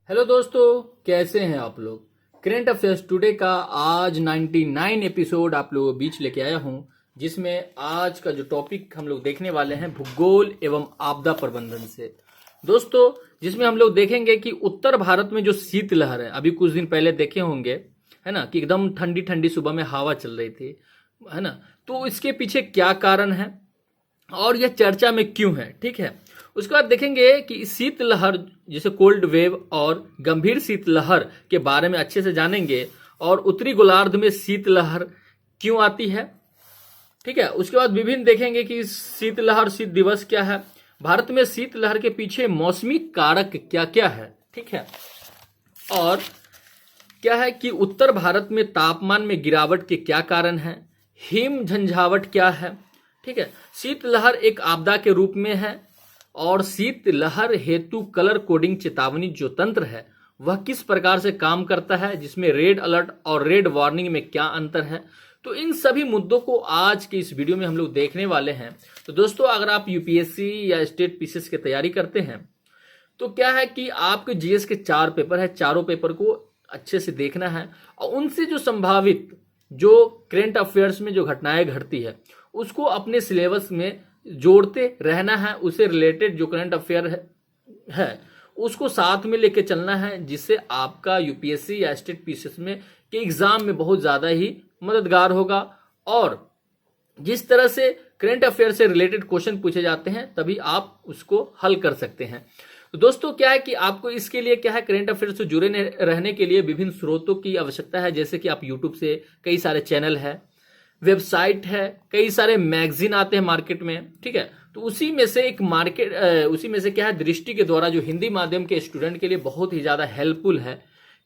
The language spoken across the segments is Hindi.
हेलो दोस्तों, कैसे हैं आप लोग। करेंट अफेयर्स टुडे का आज 99 एपिसोड आप लोगों के बीच लेके आया हूं, जिसमें आज का जो टॉपिक हम लोग देखने वाले हैं भूगोल एवं आपदा प्रबंधन से। दोस्तों, जिसमें हम लोग देखेंगे कि उत्तर भारत में जो शीतलहर है, अभी कुछ दिन पहले देखे होंगे, है ना, कि एकदम ठंडी ठंडी सुबह में हवा चल रही थी, है ना। तो इसके पीछे क्या कारण है और यह चर्चा में क्यों है, ठीक है। उसके बाद देखेंगे कि शीतलहर जैसे कोल्ड वेव और गंभीर शीतलहर के बारे में अच्छे से जानेंगे, और उत्तरी गोलार्ध में शीतलहर क्यों आती है, ठीक है। उसके बाद विभिन्न देखेंगे कि शीतलहर शीत दिवस क्या है, भारत में शीतलहर के पीछे मौसमी कारक क्या क्या है, ठीक है। और क्या है कि उत्तर भारत में तापमान में गिरावट के क्या कारण हैं, हिम झंझावट क्या है, ठीक है। शीतलहर एक आपदा के रूप में है, और शीतलहर हेतु कलर कोडिंग चेतावनी जो तंत्र है वह किस प्रकार से काम करता है, जिसमें रेड अलर्ट और रेड वार्निंग में क्या अंतर है। तो इन सभी मुद्दों को आज के इस वीडियो में हम लोग देखने वाले हैं। तो दोस्तों, अगर आप यूपीएससी या स्टेट पीसीएस की तैयारी करते हैं तो क्या है कि आपके जीएस के 4 पेपर है, चारों पेपर को अच्छे से देखना है, और उनसे जो संभावित जो करेंट अफेयर्स में जो घटनाएं घटती है उसको अपने सिलेबस में जोड़ते रहना है। उससे रिलेटेड जो करंट अफेयर है उसको साथ में लेके चलना है, जिससे आपका यूपीएससी या स्टेट पीसीएस में के एग्जाम में बहुत ज्यादा ही मददगार होगा। और जिस तरह से करंट अफेयर से रिलेटेड क्वेश्चन पूछे जाते हैं तभी आप उसको हल कर सकते हैं। तो दोस्तों, क्या है कि आपको इसके लिए क्या है, करंट अफेयर से जुड़े रहने के लिए विभिन्न स्रोतों की आवश्यकता है। जैसे कि आप यूट्यूब से कई सारे चैनल है, वेबसाइट है, कई सारे मैगजीन आते हैं मार्केट में, ठीक है। तो उसी में से उसी में से क्या है, दृष्टि के द्वारा जो हिंदी माध्यम के स्टूडेंट के लिए बहुत ही ज्यादा हेल्पफुल है,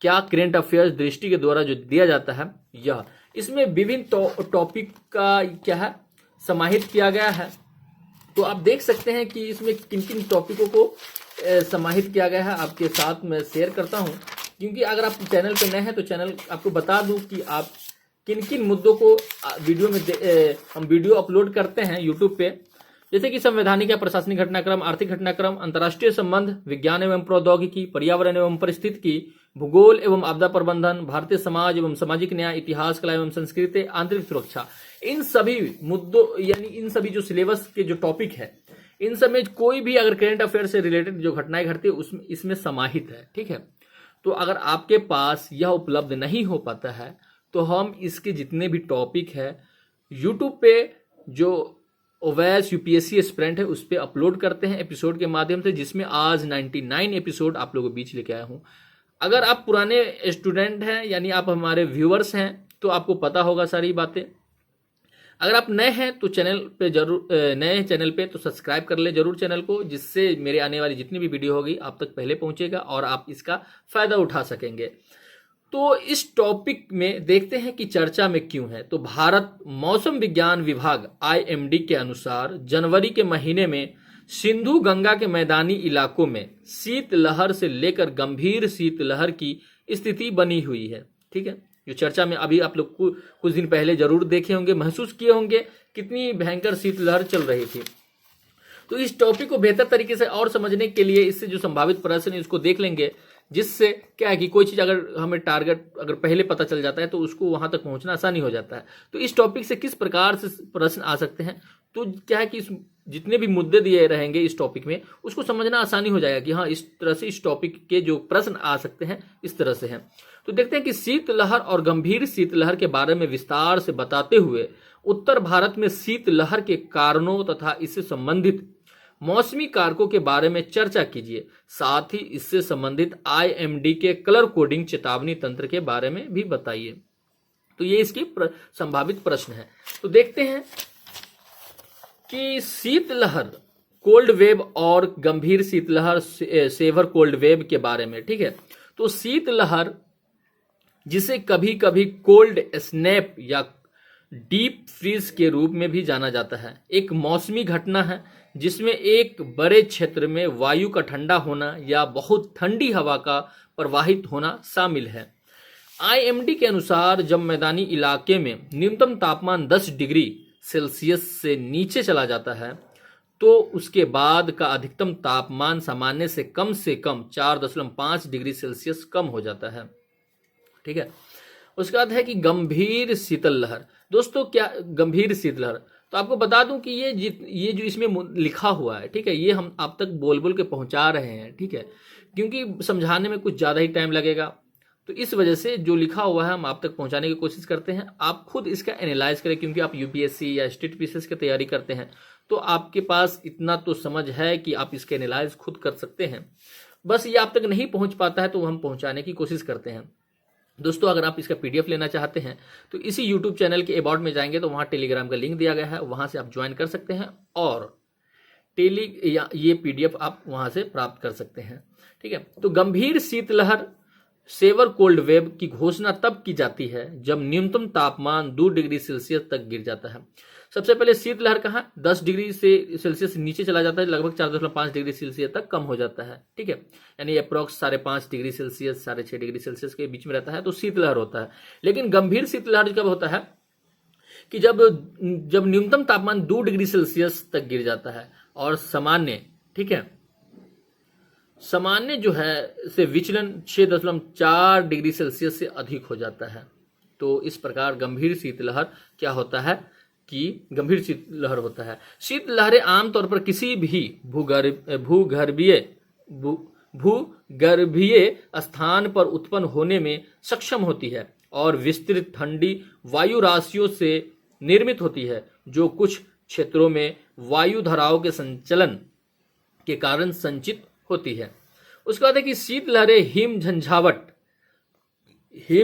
क्या करंट अफेयर्स दृष्टि के द्वारा जो दिया जाता है यह, इसमें विभिन्न टॉपिक का क्या है समाहित किया गया है। तो आप देख सकते हैं कि इसमें किन किन टॉपिकों को समाहित किया गया है, आपके साथ मैं शेयर करता हूं। क्योंकि अगर आप चैनल पे नए हैं तो चैनल आपको बता दूं कि आप किन किन मुद्दों को वीडियो में हम वीडियो अपलोड करते हैं यूट्यूब पे। जैसे कि संवैधानिक या प्रशासनिक घटनाक्रम, आर्थिक घटनाक्रम, अंतर्राष्ट्रीय संबंध, विज्ञान एवं प्रौद्योगिकी, पर्यावरण एवं परिस्थितिकी, भूगोल एवं आपदा प्रबंधन, भारतीय समाज एवं सामाजिक न्याय, इतिहास, कला एवं संस्कृति, आंतरिक सुरक्षा। इन सभी मुद्दों यानी इन सभी जो सिलेबस के जो टॉपिक है, इन सब में कोई भी अगर करंट अफेयर से रिलेटेड जो घटनाएं घटती है उसमें इसमें समाहित है, ठीक है। तो अगर आपके पास यह उपलब्ध नहीं हो पाता है तो हम इसके जितने भी टॉपिक है यूट्यूब पे जो ओवैस यूपीएससी एस्पिरेंट है उस पर अपलोड करते हैं एपिसोड के माध्यम से, जिसमें आज 99 एपिसोड आप लोगों के बीच लेके आया हूं। अगर आप पुराने स्टूडेंट हैं यानी आप हमारे व्यूअर्स हैं तो आपको पता होगा सारी बातें। अगर आप नए हैं तो नए चैनल पे तो सब्सक्राइब कर ले जरूर चैनल को, जिससे मेरे आने वाली जितनी भी वीडियो होगी आप तक पहले पहुंचेगा और आप इसका फायदा उठा सकेंगे। तो इस टॉपिक में देखते हैं कि चर्चा में क्यों है। तो भारत मौसम विज्ञान विभाग आईएमडी के अनुसार जनवरी के महीने में सिंधु गंगा के मैदानी इलाकों में शीतलहर से लेकर गंभीर शीतलहर की स्थिति बनी हुई है, ठीक है। जो चर्चा में अभी आप लोग कुछ दिन पहले जरूर देखे होंगे, महसूस किए होंगे कितनी भयंकर शीतलहर चल रही थी। तो इस टॉपिक को बेहतर तरीके से और समझने के लिए इससे जो संभावित प्रश्न है उसको देख लेंगे, जिससे क्या है कि कोई चीज अगर हमें टारगेट अगर पहले पता चल जाता है तो उसको वहां तक पहुंचना आसानी हो जाता है। तो इस टॉपिक से किस प्रकार से प्रश्न आ सकते हैं, तो क्या है कि जितने भी मुद्दे दिए रहेंगे इस टॉपिक में उसको समझना आसानी हो जाएगा कि हाँ इस तरह से इस टॉपिक के जो प्रश्न आ सकते हैं इस तरह से हैं। तो देखते हैं कि शीतलहर और गंभीर शीतलहर के बारे में विस्तार से बताते हुए उत्तर भारत में शीतलहर के कारणों तथा इससे संबंधित मौसमी कारकों के बारे में चर्चा कीजिए। साथ ही इससे संबंधित आईएमडी के कलर कोडिंग चेतावनी तंत्र के बारे में भी बताइए। तो ये इसकी संभावित प्रश्न है। तो देखते हैं कि शीतलहर कोल्ड वेव और गंभीर शीतलहर सेवर कोल्ड वेव के बारे में, ठीक है। तो शीतलहर जिसे कभी कभी कोल्ड स्नैप या डीप फ्रीज के रूप में भी जाना जाता है, एक मौसमी घटना है जिसमें एक बड़े क्षेत्र में वायु का ठंडा होना या बहुत ठंडी हवा का प्रवाहित होना शामिल है। आईएमडी के अनुसार जब मैदानी इलाके में न्यूनतम तापमान 10 डिग्री सेल्सियस से नीचे चला जाता है तो उसके बाद का अधिकतम तापमान सामान्य से कम 4.5 डिग्री सेल्सियस कम हो जाता है। ठीक है। उसके बाद है कि गंभीर शीतल लहर। दोस्तों क्या गंभीर शीतल लहर, तो आपको बता दूं कि ये जो इसमें लिखा हुआ है, ठीक है, ये हम आप तक बोल बोल के पहुंचा रहे हैं, ठीक है, क्योंकि समझाने में कुछ ज़्यादा ही टाइम लगेगा, तो इस वजह से जो लिखा हुआ है हम आप तक पहुंचाने की कोशिश करते हैं। आप खुद इसका एनालाइज करें, क्योंकि आप यूपीएससी या स्टेट पीसीएस की तैयारी करते हैं, तो आपके पास इतना तो समझ है कि आप इसके एनालाइज खुद कर सकते हैं। बस ये आप तक नहीं पहुंच पाता है तो हम पहुंचाने की कोशिश करते हैं। दोस्तों अगर आप इसका पीडीएफ लेना चाहते हैं तो इसी यूट्यूब चैनल के अबाउट में जाएंगे तो वहाँ टेलीग्राम का लिंक दिया गया है, वहाँ से आप ज्वाइन कर सकते हैं और ये पीडीएफ आप वहाँ से प्राप्त कर सकते हैं। ठीक है। तो गंभीर शीतलहर सेवर कोल्ड वेव की घोषणा तब की जाती है जब न्यूनतम तापमान 2 डिग्री सेल्सियस तक गिर जाता है। सबसे पहले शीतलहर कहाँ 10 डिग्री से सेल्सियस नीचे चला जाता है, लगभग 4.5 डिग्री सेल्सियस तक कम हो जाता है। ठीक है, यानी approx 5.5 degree Celsius 6.5 degree Celsius के बीच में रहता है, तो शीतलहर होता है। लेकिन गंभीर शीतलहर कब होता है कि जब न्यूनतम तापमान 2 डिग्री सेल्सियस तक गिर जाता है और सामान्य, ठीक है, सामान्य जो है से विचलन 6.4 डिग्री सेल्सियस से अधिक हो जाता है। तो इस प्रकार गंभीर शीतलहर क्या होता है कि गंभीर शीतलहर होता है। शीतलहरें आमतौर पर किसी भी भूगर्भीय स्थान पर उत्पन्न होने में सक्षम होती है और विस्तृत ठंडी वायु राशियों से निर्मित होती है, जो कुछ क्षेत्रों में वायु धाराओं के संचलन के कारण संचित होती है। उसके बाद है कि शीतलहरें हिम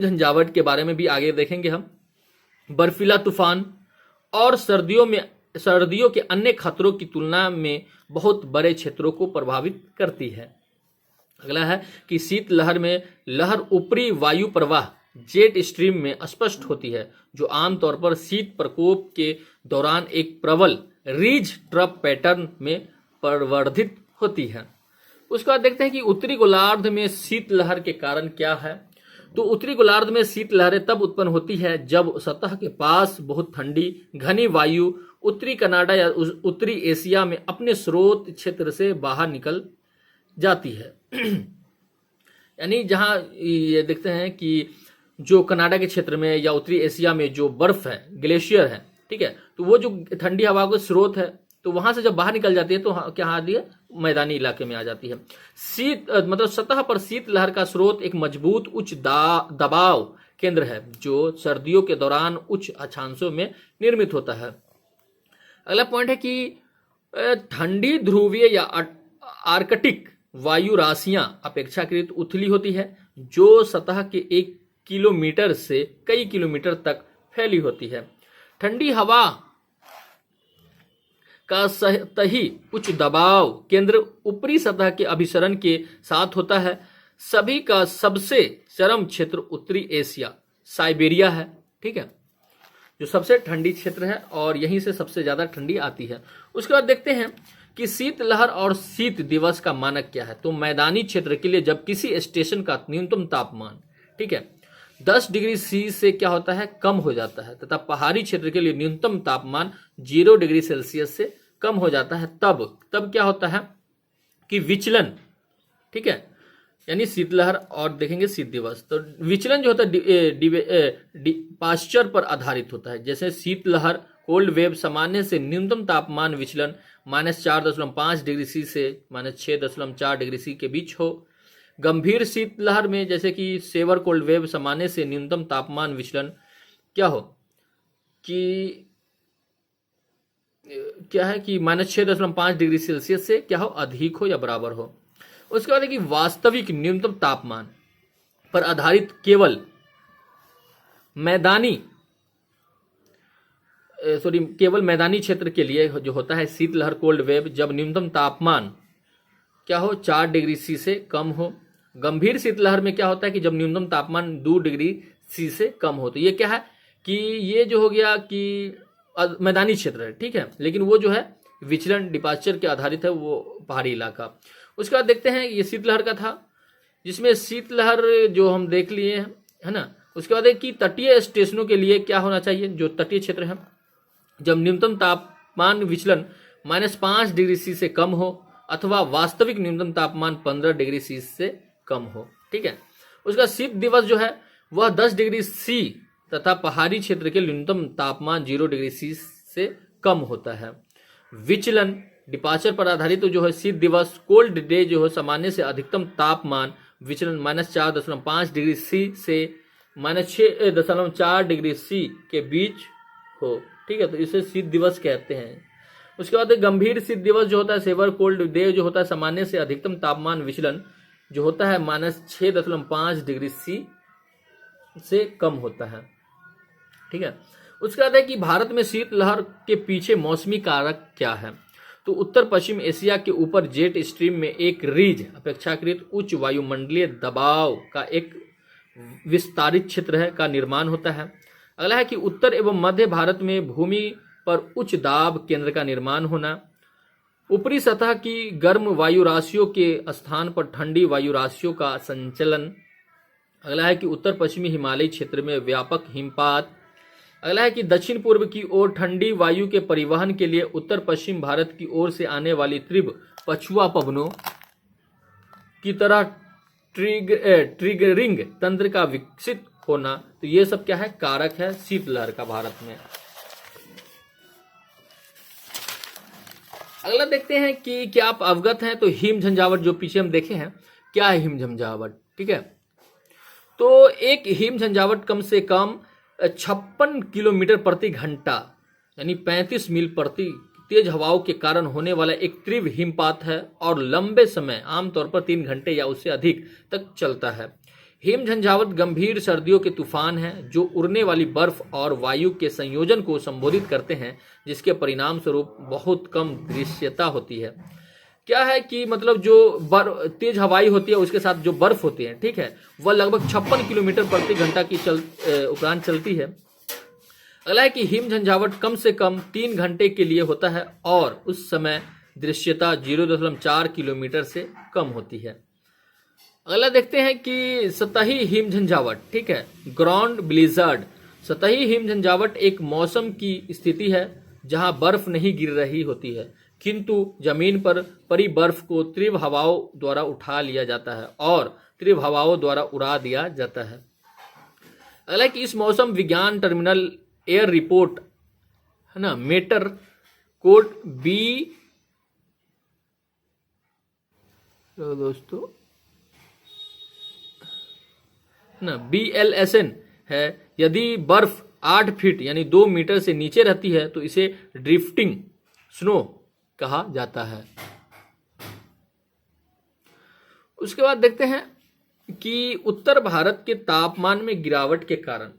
झंझावट के बारे में भी आगे देखेंगे हम। बर्फीला तूफान और सर्दियों के अन्य खतरों की तुलना में बहुत बड़े क्षेत्रों को प्रभावित करती है। अगला है कि शीतलहर में लहर ऊपरी वायु प्रवाह जेट स्ट्रीम में स्पष्ट होती है, जो आमतौर पर शीत प्रकोप के दौरान एक प्रबल रीज ट्रप पैटर्न में परिवर्धित होती है। उसके बाद देखते हैं कि उत्तरी गोलार्ध में शीतलहर के कारण क्या है। तो उत्तरी गोलार्ध में शीतलहरें तब उत्पन्न होती है जब सतह के पास बहुत ठंडी घनी वायु उत्तरी कनाडा या उत्तरी एशिया में अपने स्रोत क्षेत्र से बाहर निकल जाती है। यानी जहां ये देखते हैं कि जो कनाडा के क्षेत्र में या उत्तरी एशिया में जो बर्फ है, ग्लेशियर है, ठीक है, तो वो जो ठंडी हवा का स्रोत है, तो वहां से जब बाहर निकल जाती है तो क्या आती है, मैदानी इलाके में आ जाती है। मतलब सतह पर शीतलहर का स्रोत एक मजबूत उच्च दबाव केंद्र है, जो सर्दियों के दौरान उच्च अक्षांशों में निर्मित होता है। अगला पॉइंट है कि ठंडी ध्रुवीय या आर्कटिक वायु राशियां अपेक्षाकृत उथली होती है, जो सतह के 1 किलोमीटर से कई किलोमीटर तक फैली होती है। ठंडी हवा का सतही उच्च दबाव केंद्र ऊपरी सतह के अभिसरण के साथ होता है। सभी का सबसे चरम क्षेत्र उत्तरी एशिया साइबेरिया है, ठीक है, जो सबसे ठंडी क्षेत्र है और यहीं से सबसे ज्यादा ठंडी आती है। उसके बाद देखते हैं कि शीतलहर और शीत दिवस का मानक क्या है। तो मैदानी क्षेत्र के लिए जब किसी स्टेशन का न्यूनतम तापमान, ठीक है, 10 डिग्री सी से क्या होता है, कम हो जाता है, तथा पहाड़ी क्षेत्र के लिए न्यूनतम तापमान 0 डिग्री सेल्सियस से कम हो जाता है, तब क्या होता है कि विचलन, ठीक है, यानी शीतलहर और देखेंगे शीत दिवस। तो विचलन जो होता है पाश्चर पर आधारित होता है। जैसे शीतलहर कोल्ड वेव सामान्य से न्यूनतम तापमान विचलन -4.5 डिग्री सी से -6.4 डिग्री सी के बीच हो। गंभीर शीतलहर में जैसे कि सेवर कोल्ड वेव सामान्य से न्यूनतम तापमान विचलन क्या हो कि क्या है कि -6.5 डिग्री सेल्सियस से क्या हो, अधिक हो या बराबर हो। उसके बाद है कि वास्तविक न्यूनतम तापमान पर आधारित केवल मैदानी क्षेत्र के लिए जो होता है शीतलहर कोल्ड वेव, जब न्यूनतम तापमान क्या हो 4 डिग्री सी से कम हो। गंभीर शीतलहर में क्या होता है कि जब न्यूनतम तापमान 2 डिग्री सी से कम हो। तो ये क्या है कि ये जो हो गया कि मैदानी क्षेत्र है, ठीक है, लेकिन वो जो है विचलन डिपार्चर के आधारित है, वो पहाड़ी इलाका। उसके बाद देखते हैं ये शीतलहर का था, जिसमें शीतलहर जो हम देख लिए हैं, है ना। उसके बाद है कि तटीय स्टेशनों के लिए क्या होना चाहिए, जो तटीय क्षेत्र है, जब न्यूनतम तापमान विचलन -5 डिग्री सी से कम हो अथवा वास्तविक न्यूनतम तापमान 15 डिग्री सी से कम हो। ठीक है। उसका शीत दिवस जो है वह 10 डिग्री सी तथा पहाड़ी क्षेत्र के न्यूनतम तापमान 0 डिग्री सी से कम होता है। विचलन डिपार्चर पर आधारित तो जो है शीत दिवस कोल्ड डे जो है सामान्य से अधिकतम तापमान विचलन -4.5 डिग्री सी से -6.4 डिग्री सी के बीच हो। ठीक है, तो इसे शीत दिवस कहते हैं। उसके बाद गंभीर शीत दिवस जो होता है सेवर कोल्ड डे जो होता है सामान्य से अधिकतम तापमान विचलन जो होता है -6.5 डिग्री सी से कम होता है। ठीक है। उसके बाद है कि भारत में शीतलहर के पीछे मौसमी कारक क्या है। तो उत्तर पश्चिम एशिया के ऊपर जेट स्ट्रीम में एक रीज अपेक्षाकृत उच्च वायुमंडलीय दबाव का एक विस्तारित क्षेत्र है का निर्माण होता है। अगला है कि उत्तर एवं मध्य भारत में भूमि पर उच्च दाब केंद्र का निर्माण होना। ऊपरी सतह की गर्म वायु राशियों के स्थान पर ठंडी वायु राशियों का संचलन। अगला है कि उत्तर पश्चिमी हिमालयी क्षेत्र में व्यापक हिमपात। अगला है कि दक्षिण पूर्व की ओर ठंडी वायु के परिवहन के लिए उत्तर पश्चिम भारत की ओर से आने वाली तीव्र पछुआ पवनों की तरह ट्रिगरिंग तंत्र का विकसित होना। तो ये सब क्या है, कारक है शीतलहर का भारत में। अगला देखते हैं कि क्या आप अवगत हैं। तो हिम झंझावट जो पीछे हम देखे हैं, क्या है हिम झंझावट। ठीक है, तो एक हिम झंझावट कम से कम 56 किलोमीटर प्रति घंटा यानी 35 मील प्रति तेज हवाओं के कारण होने वाला एक तीव्र हिमपात है और लंबे समय आमतौर पर 3 घंटे या उससे अधिक तक चलता है। हिम झंझावत गंभीर सर्दियों के तूफान हैं जो उड़ने वाली बर्फ और वायु के संयोजन को संबोधित करते हैं, जिसके परिणाम स्वरूप बहुत कम दृश्यता होती है। क्या है कि मतलब जो तेज हवाई होती है उसके साथ जो बर्फ होती है, ठीक है, वह लगभग 56 किलोमीटर प्रति घंटा की उपरांत चलती है। अगला है कि हिम झंझावट कम से कम 3 घंटे के लिए होता है और उस समय दृश्यता 0.4 किलोमीटर से कम होती है। अगला देखते हैं कि सतही हिम झंझावट, ठीक है, ग्राउंड ब्लिजर्ड। सतही हिम झंझावट एक मौसम की स्थिति है जहां बर्फ नहीं गिर रही होती है किंतु जमीन पर पड़ी बर्फ को तीव्र हवाओं द्वारा उठा लिया जाता है और तीव्र हवाओं द्वारा उड़ा दिया जाता है। अगला कि इस मौसम विज्ञान टर्मिनल एयर रिपोर्ट है ना, मेटर कोड बी दोस्तों ना BLSN है। यदि बर्फ 8 फीट यानी 2 मीटर से नीचे रहती है तो इसे ड्रिफ्टिंग स्नो कहा जाता है। उसके बाद देखते हैं कि उत्तर भारत के तापमान में गिरावट के कारण।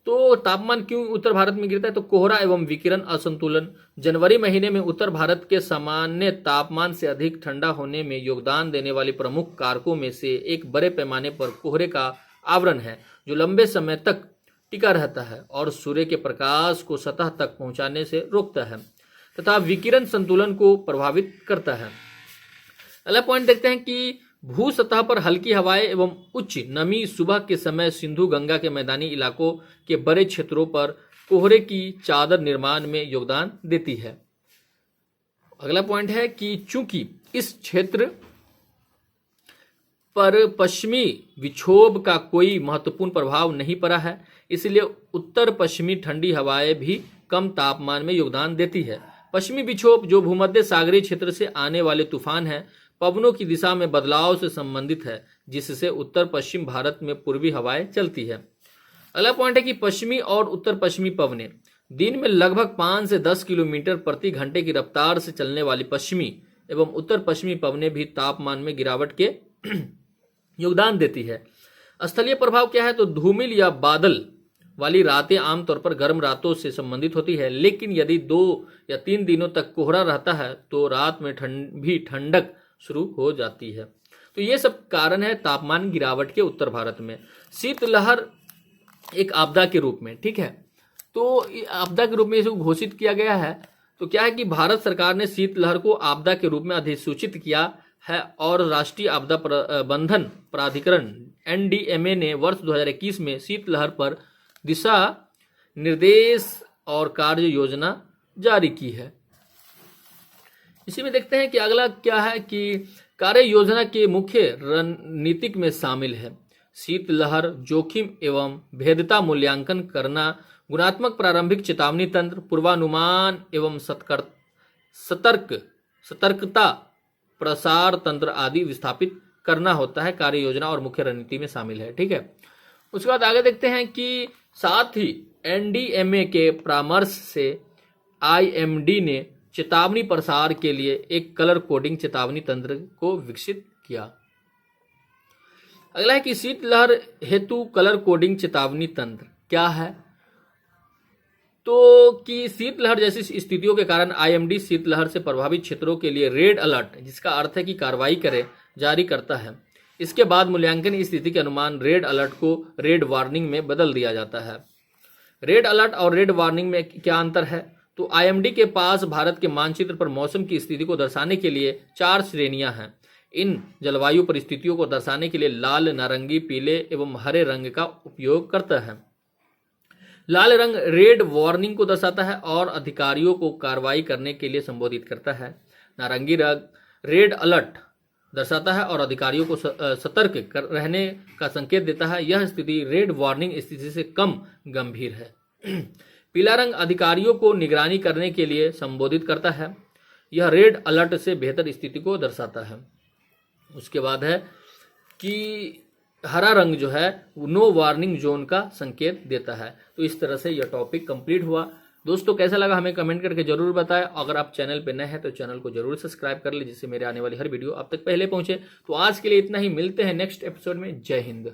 तो तापमान क्यों उत्तर भारत में गिरता है, तो कोहरा एवं विकिरण असंतुलन। जनवरी महीने में उत्तर भारत के सामान्य तापमान से अधिक ठंडा होने में योगदान देने वाले प्रमुख कारकों में से एक बड़े पैमाने पर कोहरे का आवरण है जो लंबे समय तक टिका रहता है और सूर्य के प्रकाश को सतह तक पहुंचाने से रोकता है तथा विकिरण संतुलन को प्रभावित करता है। अगला पॉइंट देखते हैं कि भू सतह पर हल्की हवाएं एवं उच्च नमी सुबह के समय सिंधु गंगा के मैदानी इलाकों के बड़े क्षेत्रों पर कोहरे की चादर निर्माण में योगदान देती है। अगला पॉइंट है कि चूंकि इस क्षेत्र पर पश्चिमी विक्षोभ का कोई महत्वपूर्ण प्रभाव नहीं पड़ा है, इसलिए उत्तर पश्चिमी ठंडी हवाएं भी कम तापमान में योगदान देती है। पश्चिमी विक्षोभ जो भूमध्य सागरीय क्षेत्र से आने वाले तूफान है, पवनों की दिशा में बदलाव से संबंधित है, जिससे उत्तर पश्चिम भारत में पूर्वी हवाएं चलती है। अगला पॉइंट है कि पश्चिमी और उत्तर पश्चिमी पवनें दिन में लगभग 5 से 10 किलोमीटर प्रति घंटे की रफ्तार से चलने वाली पश्चिमी एवं उत्तर पश्चिमी पवनें भी तापमान में गिरावट के योगदान देती है। स्थलीय प्रभाव क्या है, तो धूमिल या बादल वाली रातें आमतौर पर गर्म रातों से संबंधित होती है, लेकिन यदि 2 या 3 दिनों तक कोहरा रहता है तो रात में ठंडक शुरू हो जाती है। तो ये सब कारण है तापमान गिरावट के उत्तर भारत में। शीतलहर एक आपदा के रूप में, ठीक है, तो आपदा के रूप में इसे घोषित किया गया है। तो क्या है कि भारत सरकार ने शीतलहर को आपदा के रूप में अधिसूचित किया है और राष्ट्रीय आपदा प्रबंधन प्राधिकरण NDMA ने वर्ष 2021 में शीतलहर पर दिशा निर्देश और कार्य योजना जारी की है। इसी में देखते हैं कि अगला क्या है कि कार्य योजना के मुख्य रणनीतिक में शामिल है शीतलहर, जोखिम एवं भेद्यता मूल्यांकन करना, गुणात्मक प्रारंभिक चेतावनी तंत्र, पूर्वानुमान एवं सतर्कता प्रसार तंत्र आदि विस्थापित करना होता है, कार्य योजना और मुख्य रणनीति में शामिल है। ठीक है, उसके बाद आगे देखते हैं कि साथ ही एनडीएमए के परामर्श से आईएमडी ने चेतावनी प्रसार के लिए एक कलर कोडिंग चेतावनी तंत्र को विकसित किया। अगला है कि शीतलहर हेतु कलर कोडिंग चेतावनी तंत्र क्या है। तो कि शीतलहर जैसी स्थितियों के कारण आईएमडी शीतलहर से प्रभावित क्षेत्रों के लिए रेड अलर्ट, जिसका अर्थ है कि कार्रवाई करे, जारी करता है। इसके बाद मूल्यांकन की स्थिति के अनुमान रेड अलर्ट को रेड वार्निंग में बदल दिया जाता है। रेड अलर्ट और रेड वार्निंग में क्या अंतर है। तो आईएमडी के पास भारत के मानचित्र पर मौसम की स्थिति को दर्शाने के लिए 4 श्रेणियां हैं। इन जलवायु परिस्थितियों को दर्शाने के लिए लाल, नारंगी, पीले एवं हरे रंग का उपयोग करता है। लाल रंग रेड वार्निंग को दर्शाता है और अधिकारियों को कार्रवाई करने के लिए संबोधित करता है। नारंगी रंग रेड अलर्ट दर्शाता है और अधिकारियों को सतर्क रहने का संकेत देता है। यह स्थिति रेड वार्निंग स्थिति से कम गंभीर है। पीला रंग अधिकारियों को निगरानी करने के लिए संबोधित करता है। यह रेड अलर्ट से बेहतर स्थिति को दर्शाता है। उसके बाद है कि हरा रंग जो है नो वार्निंग जोन का संकेत देता है। तो इस तरह से यह टॉपिक कंप्लीट हुआ। दोस्तों कैसा लगा हमें कमेंट करके जरूर बताएं। अगर आप चैनल पे नए हैं तो चैनल को जरूर सब्सक्राइब कर ले, जिससे मेरे आने वाली हर वीडियो आप तक पहले पहुंचे। तो आज के लिए इतना ही, मिलते हैं नेक्स्ट एपिसोड में। जय हिंद।